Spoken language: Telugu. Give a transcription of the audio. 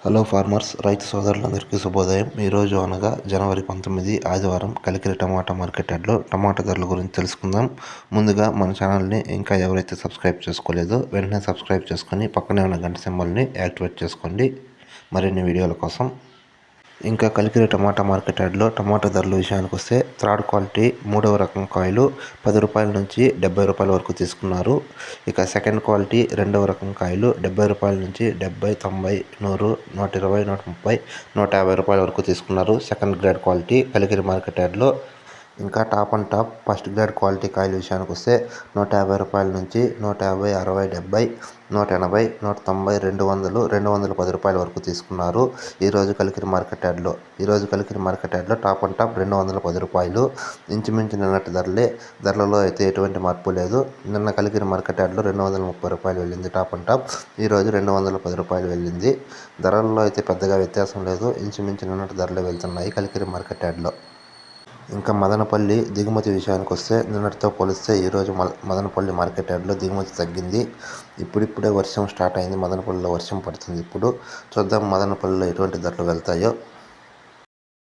హలో ఫార్మర్స్, రైతు సోదరులందరికీ శుభోదయం. ఈరోజు అనగా జనవరి 19 ఆదివారం కలికిరి టమాటా మార్కెట్ యార్డ్లో టమాటా ధరల గురించి తెలుసుకుందాం. ముందుగా మన ఛానల్ని ఇంకా ఎవరైతే సబ్స్క్రైబ్ చేసుకోలేదో వెంటనే సబ్స్క్రైబ్ చేసుకొని పక్కనే ఉన్న గంట సింబల్ని యాక్టివేట్ చేసుకోండి మరిన్ని వీడియోల కోసం. ఇంకా కలికిరి టమాటా మార్కెట్ యార్డ్లో టమాటా ధరల విషయానికి వస్తే థర్డ్ క్వాలిటీ 3వ రకం కాయలు 10 రూపాయల నుంచి 70 రూపాయల వరకు తీసుకున్నారు. ఇక సెకండ్ క్వాలిటీ 2వ రకం కాయలు 70 రూపాయల నుంచి 70, 90, 100, 120, 130, 150 రూపాయల వరకు తీసుకున్నారు second grade quality Kalikiri market యార్డ్లో. ఇంకా top and top first grade quality కాయల విషయానికి వస్తే 150 రూపాయల నుంచి 150, 60, 70, 180, 190, 200, 210 రూపాయల వరకు తీసుకున్నారు ఈరోజు కలికిరి మార్కెట్ యార్డ్లో. ఈరోజు కలికిరి మార్కెట్ యార్డ్లో టాప్ అండ్ టాప్ 210 రూపాయలు. ఇంచుమించు నిన్నటి ధరలే, ధరలలో అయితే ఎటువంటి మార్పు లేదు. నిన్న కలికిరి మార్కెట్ యార్డ్లో 230 రూపాయలు వెళ్ళింది టాప్ అండ్ టాప్, ఈరోజు 210 రూపాయలు వెళ్ళింది. ధరల్లో అయితే పెద్దగా వ్యత్యాసం లేదు, ఇంచుమించు నిన్నటి ధరలే వెళ్తున్నాయి కలికిరి మార్కెట్ యార్డ్లో. ఇంకా మదనపల్లి దిగుమతి విషయానికి వస్తే నిన్నటితో పోలిస్తే ఈరోజు మదనపల్లి మార్కెట్ యార్డ్లో దిగుమతి తగ్గింది. ఇప్పుడిప్పుడే వర్షం స్టార్ట్ అయింది, మదనపల్లిలో వర్షం పడుతుంది. ఇప్పుడు చూద్దాం మదనపల్లిలో ఎటువంటి ధరలు వెళ్తాయో.